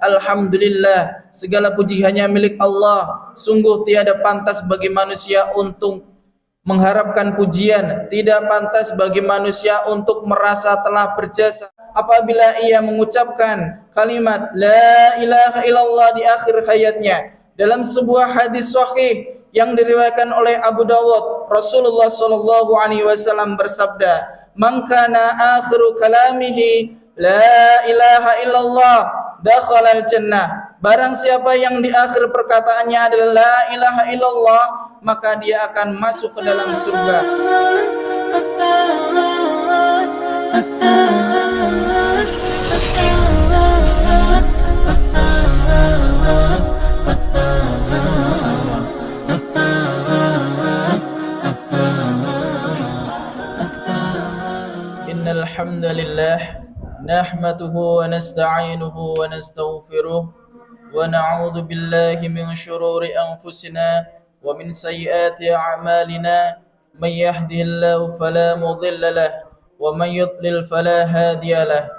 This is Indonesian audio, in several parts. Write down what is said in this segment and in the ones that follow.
Alhamdulillah, segala puji hanya milik Allah. Sungguh tiada pantas bagi manusia untuk mengharapkan pujian, tidak pantas bagi manusia untuk merasa telah berjasa apabila ia mengucapkan kalimat la ilaha illallah di akhir hayatnya. Dalam sebuah hadis sahih yang diriwayatkan oleh Abu Dawud, Rasulullah sallallahu alaihi wasallam bersabda, "Man kana akhiru kalamihi la ilaha illallah, dakhalal jannah." Barang siapa yang di akhir perkataannya adalah la ilaha illallah, maka dia akan masuk ke dalam surga. Innal hamdalillah nahmaduhu wa nasta'inuhu wa nastaghfiruh wa na'udzu billahi min shururi anfusina wa min sayyiati a'malina. May yahdihillahu fala mudilla lahu wa may yudlil fala hadiya lahu.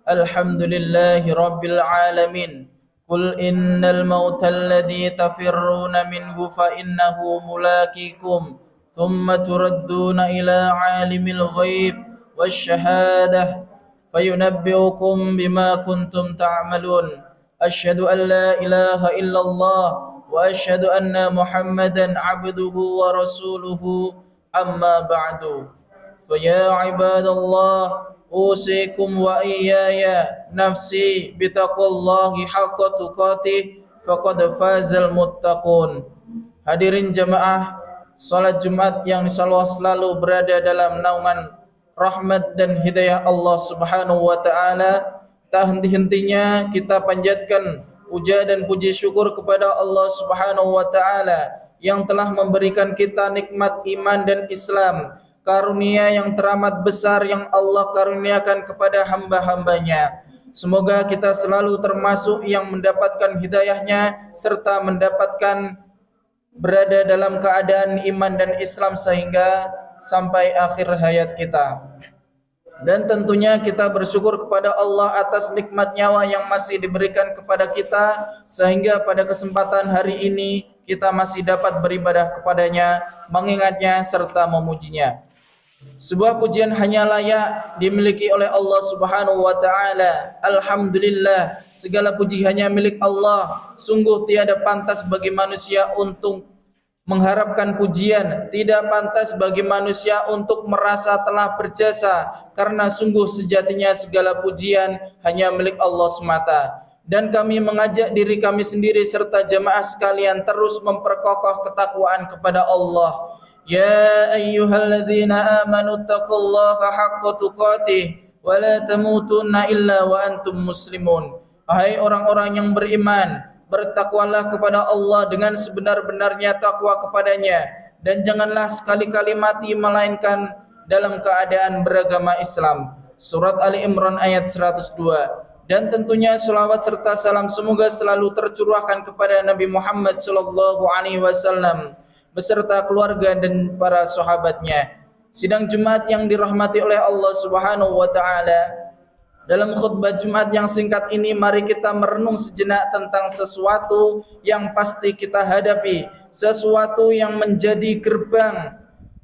Alhamdulillahi rabbil alamin. Qul innal mauta alladhi tafirruna minhu fa innahu mulaqikum thumma turadduna ila 'alimil ghaib wasyhadah fayunabbi'ukum bima kuntum ta'malun. Asyhadu an la ilaha illallah wa asyhadu anna Muhammadan 'abduhu wa rasuluhu. Amma ba'du. Fa ya ibadallah, usikum wa iyaya nafsi bitaqwallahi haqqa tuqatih faqad fazal muttaqun. Hadirin jamaah salat Jumat yang insyaallah selalu berada dalam naungan rahmat dan hidayah Allah Subhanahu wa taala. Tak henti-hentinya kita panjatkan puja dan puji syukur kepada Allah Subhanahu wa taala yang telah memberikan kita nikmat iman dan Islam, karunia yang teramat besar yang Allah karuniakan kepada hamba-hambanya. Semoga kita selalu termasuk yang mendapatkan hidayahnya serta mendapatkan berada dalam keadaan iman dan Islam sehingga sampai akhir hayat kita. Dan tentunya kita bersyukur kepada Allah atas nikmat nyawa yang masih diberikan kepada kita sehingga pada kesempatan hari ini kita masih dapat beribadah kepadanya, mengingatnya serta memujinya. Sebuah pujian hanya layak dimiliki oleh Allah Subhanahu wa taala. Alhamdulillah, segala puji hanya milik Allah. Sungguh tiada pantas bagi manusia untuk mengharapkan pujian, tidak pantas bagi manusia untuk merasa telah berjasa, karena sungguh sejatinya segala pujian hanya milik Allah semata. Dan kami mengajak diri kami sendiri serta jamaah sekalian terus memperkokoh ketakwaan kepada Allah. Ya ayyuhalladzina amanu taqullaha haqqa tuqatih wa la tamutunna illa wa antum muslimun. Hai orang-orang yang beriman, bertakwalah kepada Allah dengan sebenar-benarnya takwa kepadanya, dan janganlah sekali-kali mati melainkan dalam keadaan beragama Islam. Surat Ali Imran ayat 102. Dan tentunya selawat serta salam semoga selalu tercurahkan kepada Nabi Muhammad sallallahu alaihi wasallam beserta keluarga dan para sahabatnya. Sidang Jumat yang dirahmati oleh Allah Subhanahu wa taala, dalam khutbah Jumat yang singkat ini mari kita merenung sejenak tentang sesuatu yang pasti kita hadapi, sesuatu yang menjadi gerbang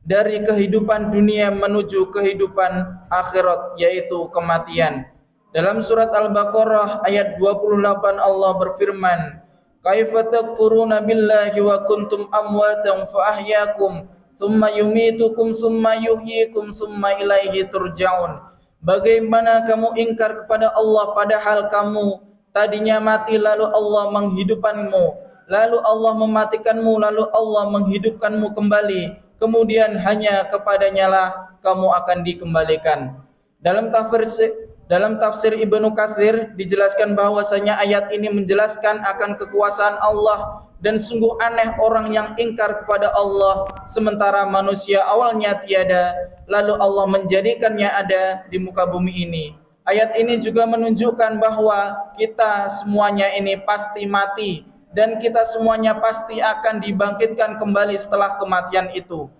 dari kehidupan dunia menuju kehidupan akhirat, yaitu kematian. Dalam surat Al-Baqarah ayat 28 Allah berfirman, "Kaifa takfuruna billahi wa kuntum amwatan fa ahyakum, tsumma yumitukum, tsumma yuhyikum, tsumma ilaihi turja'un." Bagaimana kamu ingkar kepada Allah padahal kamu tadinya mati lalu Allah menghidupkanmu, lalu Allah mematikanmu, lalu Allah menghidupkanmu kembali, kemudian hanya kepadanya lah kamu akan dikembalikan. Dalam tafsir Ibnu Katsir dijelaskan bahwasanya ayat ini menjelaskan akan kekuasaan Allah, dan sungguh aneh orang yang ingkar kepada Allah sementara manusia awalnya tiada lalu Allah menjadikannya ada di muka bumi ini. Ayat ini juga menunjukkan bahwa kita semuanya ini pasti mati dan kita semuanya pasti akan dibangkitkan kembali setelah kematian itu.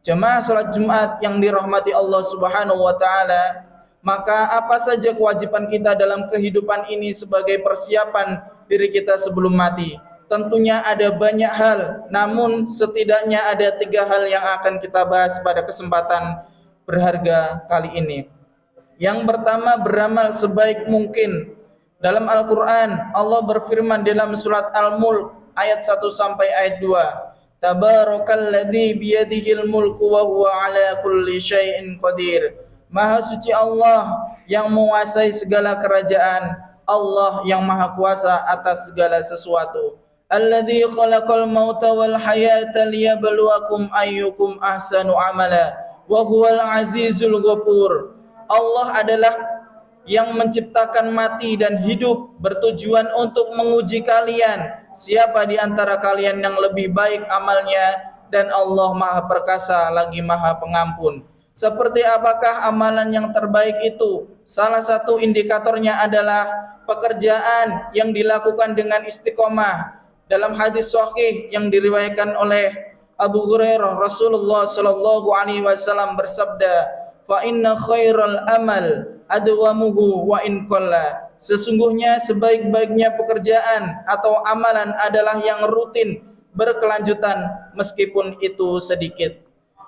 Jemaah salat Jumat yang dirahmati Allah Subhanahu wa taala, Maka apa saja kewajiban kita dalam kehidupan ini sebagai persiapan diri kita sebelum mati? Tentunya ada banyak hal, namun setidaknya ada 3 hal yang akan kita bahas pada kesempatan berharga kali ini. Yang pertama, beramal sebaik mungkin. Dalam Al-Quran, Allah berfirman dalam surat Al-Mulk ayat 1 sampai ayat 2. Tabarakalladzi biyadihil mulku wa huwa ala kulli syai'in qadir. Maha suci Allah yang menguasai segala kerajaan, Allah yang maha kuasa atas segala sesuatu. Alladzi khalaqal mauta wal hayata liyabluwakum ayyukum ahsanu amala wa huwal azizul ghafur. Allah adalah yang menciptakan mati dan hidup bertujuan untuk menguji kalian, siapa di antara kalian yang lebih baik amalnya, dan Allah maha perkasa lagi maha pengampun. Seperti apakah amalan yang terbaik itu? Salah satu indikatornya adalah pekerjaan yang dilakukan dengan istiqomah. Dalam hadis sahih yang diriwayatkan oleh Abu Hurairah, Rasulullah sallallahu alaihi wasallam bersabda, "Fa inna khairal amal adwamuhu wa in qalla." Sesungguhnya sebaik-baiknya pekerjaan atau amalan adalah yang rutin berkelanjutan meskipun itu sedikit.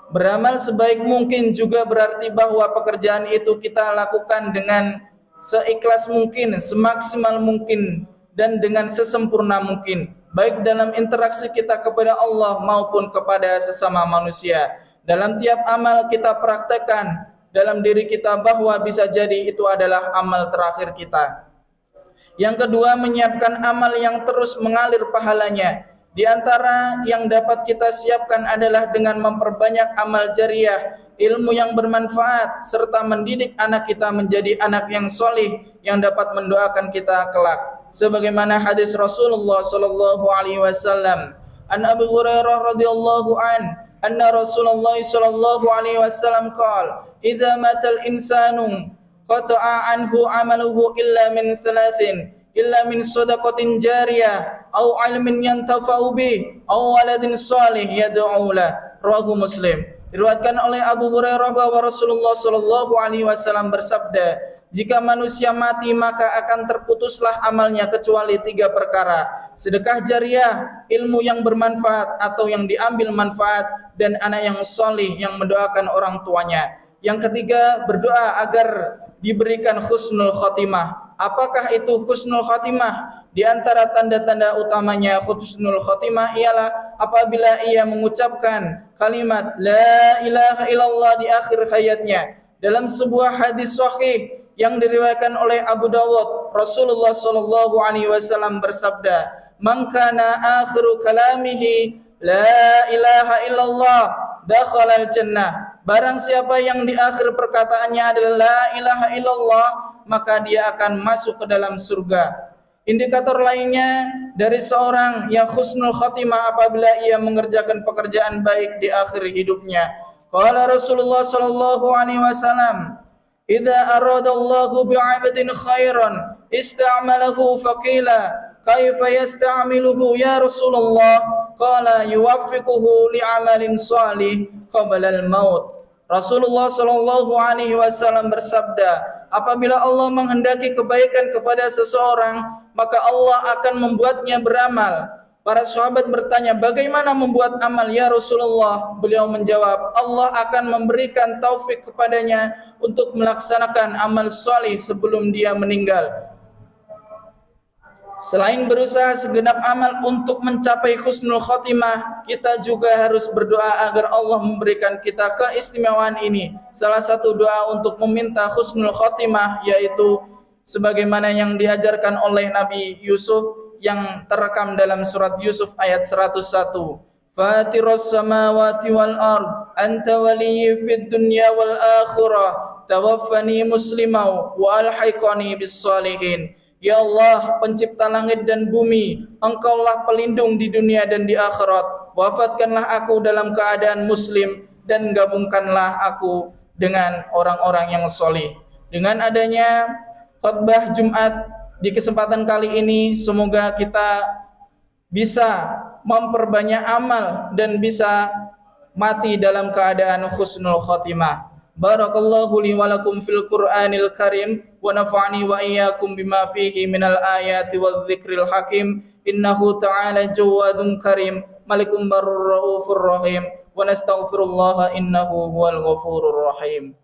Beramal sebaik mungkin juga berarti bahwa pekerjaan itu kita lakukan dengan seikhlas mungkin, semaksimal mungkin, dan dengan sesempurna mungkin, baik dalam interaksi kita kepada Allah maupun kepada sesama manusia. Dalam tiap amal kita praktekkan dalam diri kita bahwa bisa jadi itu adalah amal terakhir kita. Yang kedua, menyiapkan amal yang terus mengalir pahalanya. Di antara yang dapat kita siapkan adalah dengan memperbanyak amal jariah, ilmu yang bermanfaat, serta mendidik anak kita menjadi anak yang solih yang dapat mendoakan kita kelak. Sebagaimana hadis Rasulullah sallallahu alaihi wasallam, an Abu Hurairah radhiyallahu anna Rasulullah sallallahu alaihi wasallam qala, "Idza matal insanu qata'a anhu amaluhu illa min thalathin, illa min sadaqatin jariyah aw ilmin yantafa'u bih aw waladin salih yad'u lah." Rawahu Muslim. Diriwayatkan oleh Abu Hurairah bahwa Rasulullah sallallahu alaihi wasallam bersabda, jika manusia mati maka akan terputuslah amalnya kecuali 3 perkara: sedekah jariah, ilmu yang bermanfaat atau yang diambil manfaat, dan anak yang salih yang mendoakan orang tuanya. Yang ketiga, berdoa agar diberikan husnul khotimah. Apakah itu husnul khotimah? Di antara tanda-tanda utamanya husnul khotimah ialah apabila ia mengucapkan kalimat la ilaha illallah di akhir hayatnya. Dalam sebuah hadis sahih yang diriwayatkan oleh Abu Dawud, Rasulullah sallallahu alaihi wasallam bersabda, "Man kana akhiru kalamihi la ilaha illallah dakhalal jannah." Barang siapa yang di akhir perkataannya adalah la ilaha illallah, maka dia akan masuk ke dalam surga. Indikator lainnya dari seorang yang husnul khatimah apabila ia mengerjakan pekerjaan baik di akhir hidupnya. Qala Rasulullah sallallahu alaihi wasallam, "Idza aradallahu bi'abdin khairan ista'malahu faqila kaifa yasta'miluhu ya Rasulullah?" Qala yuwaffiquhu li'amalin salih qabla al-maut. Rasulullah sallallahu alaihi wasallam bersabda, apabila Allah menghendaki kebaikan kepada seseorang, maka Allah akan membuatnya beramal. Para sahabat bertanya, bagaimana membuat amal ya Rasulullah? Beliau menjawab, Allah akan memberikan taufik kepadanya untuk melaksanakan amal salih sebelum dia meninggal. Selain berusaha segenap amal untuk mencapai husnul khotimah, kita juga harus berdoa agar Allah memberikan kita keistimewaan ini. Salah satu doa untuk meminta husnul khotimah yaitu sebagaimana yang diajarkan oleh Nabi Yusuf yang terekam dalam surat Yusuf ayat 101. Fatiras samawati wal ard, anta waliyyi fid dunya wal akhirah, tawaffani muslimau wa alhiqani bis salihin. Ya Allah, pencipta langit dan bumi, Engkaulah pelindung di dunia dan di akhirat. Wafatkanlah aku dalam keadaan muslim dan gabungkanlah aku dengan orang-orang yang solih. Dengan adanya khutbah Jumat di kesempatan kali ini, semoga kita bisa memperbanyak amal dan bisa mati dalam keadaan husnul khotimah. Barakallahu li wa lakum fil Qur'anil Karim wa nafa'ani wa iyyakum bima fihi minal ayati wadh-dhikril hakim. Innahu ta'ala jawadun karim, malikum barur raufur rahim, wa nastaghfirullah innahu huwal ghafurur rahim.